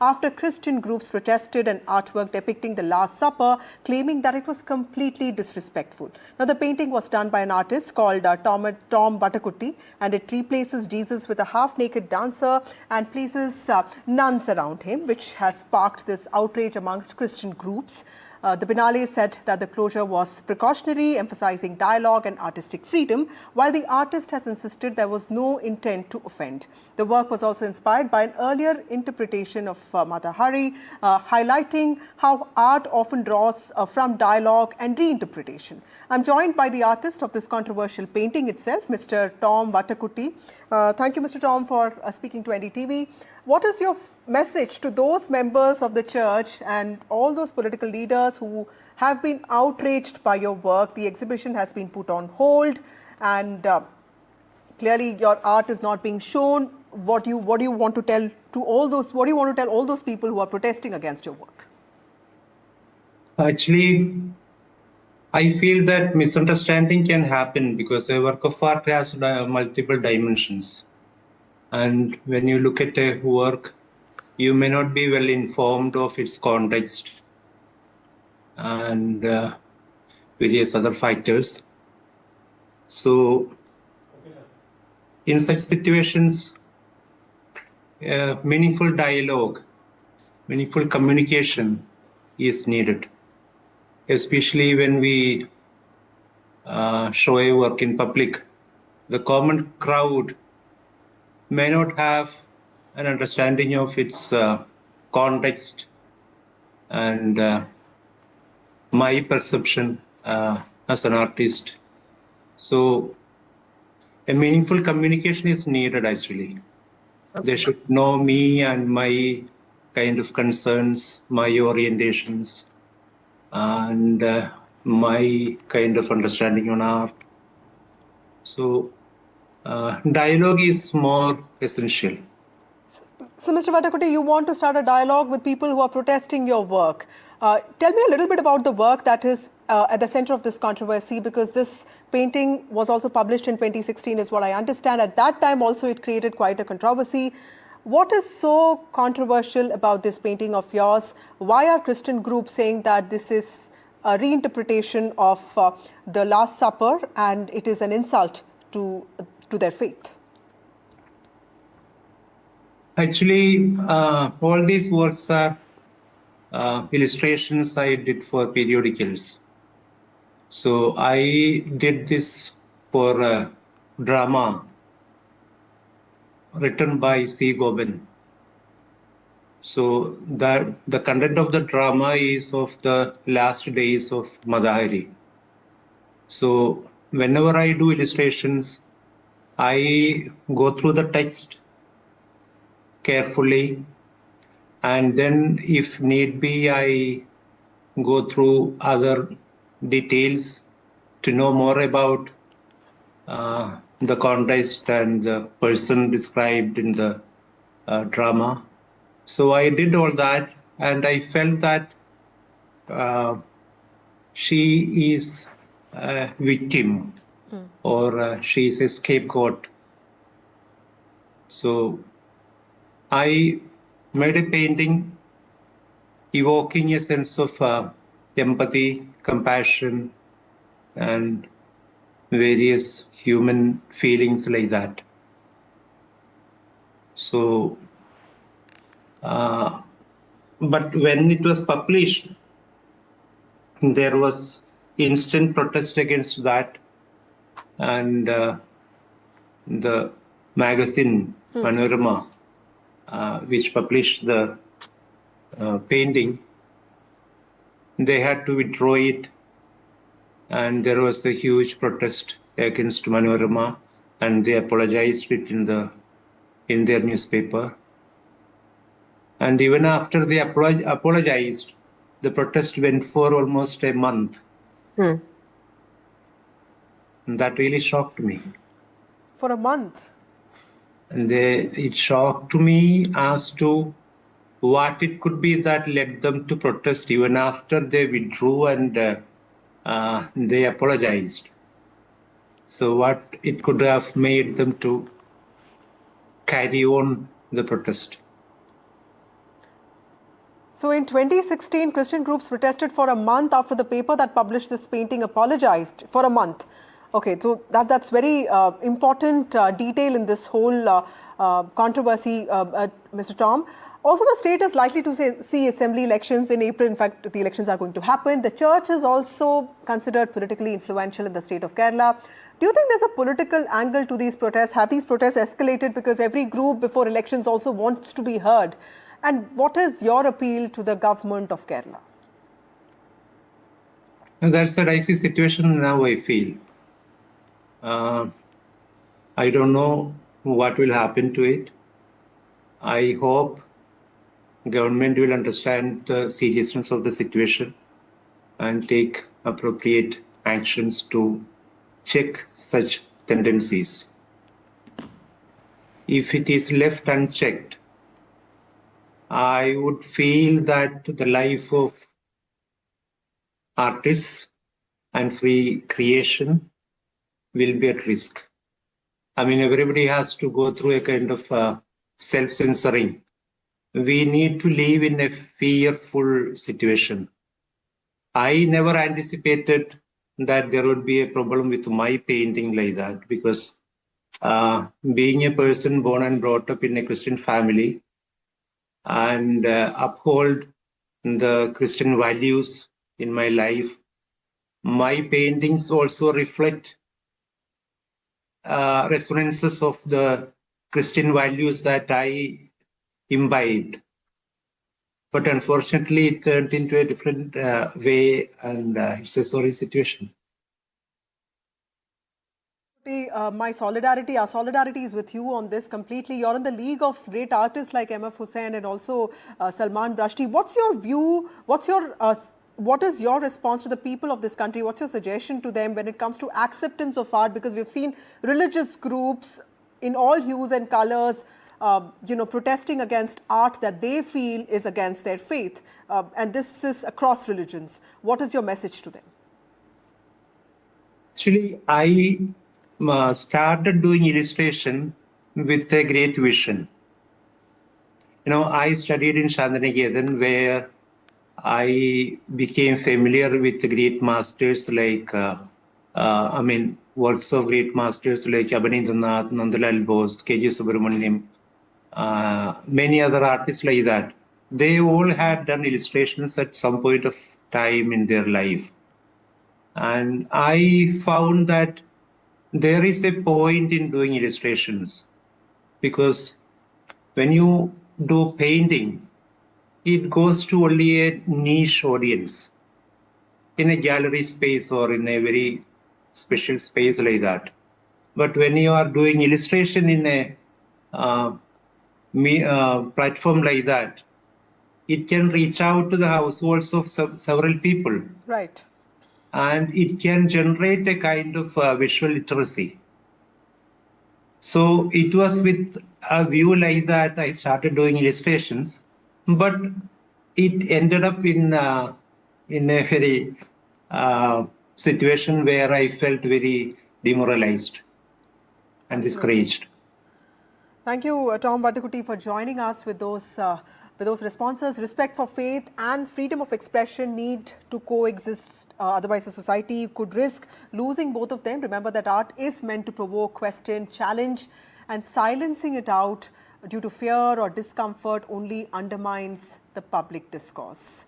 after Christian groups protested an artwork depicting the Last Supper, claiming that it was completely disrespectful. Now, the painting was done by an artist called Tom Vattakuzhy, and it replaces Jesus with a half-naked dancer and places nuns around him, which has sparked this outrage amongst Christian groups. The Biennale said that the closure was precautionary, emphasizing dialogue and artistic freedom, while the artist has insisted there was no intent to offend. The work was also inspired by an earlier interpretation of Mata Hari, highlighting how art often draws from dialogue and reinterpretation. I'm joined by the artist of this controversial painting itself, Mr. Tom Vattakuzhy. Thank you, Mr. Tom, for speaking to NDTV. What is your message to those members of the church and all those political leaders who have been outraged by your work? The exhibition has been put on hold, and clearly your art is not being shown. What do you want to tell to all those? What do you want to tell all those people who are protesting against your work? Actually, I feel that misunderstanding can happen because a work of art has multiple dimensions. And when you look at a work, you may not be well informed of its context and various other factors. So, in such situations, meaningful dialogue, meaningful communication is needed, especially when we show a work in public. The common crowd may not have an understanding of its context and my perception as an artist. So a meaningful communication is needed actually. Okay. They should know me and my kind of concerns, my orientations, and my kind of understanding on art. So dialogue is more essential. So, Mr. Vattakuzhy, you want to start a dialogue with people who are protesting your work. Tell me a little bit about the work that is at the center of this controversy, because this painting was also published in 2016, is what I understand. At that time, also, it created quite a controversy. What is so controversial about this painting of yours? Why are Christian groups saying that this is a reinterpretation of the Last Supper and it is an insult to their faith? Actually, all these works are illustrations I did for periodicals. So I did this for a drama written by C. Goben. So that the content of the drama is of the last days of Madhari. So whenever I do illustrations, I go through the text carefully, and then if need be, I go through other details to know more about the context and the person described in the drama. So I did all that, and I felt that she is a victim or she is a scapegoat. So I made a painting evoking a sense of empathy, compassion, and various human feelings like that. So, but when it was published, there was instant protest against that, and the magazine Panorama, which published the painting, they had to withdraw it, and there was a huge protest against Manorama, and they apologized it in their newspaper. And even after they apologized, the protest went for almost a month. And that really shocked me. For a month? And it shocked me as to what it could be that led them to protest even after they withdrew and they apologized. So what it could have made them to carry on the protest. So in 2016, Christian groups protested for a month after the paper that published this painting apologized for a month. Okay, so that's very important detail in this whole controversy, Mr. Tom. Also, the state is likely to see assembly elections in April. In fact, the elections are going to happen. The church is also considered politically influential in the state of Kerala. Do you think there's a political angle to these protests? Have these protests escalated because every group before elections also wants to be heard? And what is your appeal to the government of Kerala? That's a dicey situation now, I feel. I don't know what will happen to it. I hope government will understand the seriousness of the situation and take appropriate actions to check such tendencies. If it is left unchecked, I would feel that the life of artists and free creation will be at risk. I mean, everybody has to go through a kind of self-censoring. We need to live in a fearful situation. I never anticipated that there would be a problem with my painting like that, because being a person born and brought up in a Christian family and uphold the Christian values in my life, my paintings also reflect resonances of the Christian values that I imbibed. But unfortunately, it turned into a different way, and it's a sorry situation. My solidarity, our solidarity is with you on this completely. You're in the league of great artists like M.F. Hussain and also Salman Rushdie. What's your view? What is your response to the people of this country? What's your suggestion to them when it comes to acceptance of art? Because we've seen religious groups in all hues and colors, protesting against art that they feel is against their faith. And this is across religions. What is your message to them? Actually, I started doing illustration with a great vision. I studied in Shantaniketan, where I became familiar with the great masters like, works of great masters like Abanindranath, Nandalal Bose, K.G. Subramaniam, many other artists like that. They all had done illustrations at some point of time in their life. And I found that there is a point in doing illustrations, because when you do painting, it goes to only a niche audience in a gallery space or in a very special space like that. But when you are doing illustration in a platform like that, it can reach out to the households of several people. Right. And it can generate a kind of visual literacy. So it was with a view like that I started doing illustrations, but it ended up in a very situation where I felt very demoralized and discouraged. Thank you, Tom Vattakuzhy, for joining us with those responses. Respect for faith and freedom of expression need to coexist. Otherwise, the society could risk losing both of them. Remember that art is meant to provoke, question, challenge, and silencing it out due to fear or discomfort only undermines the public discourse.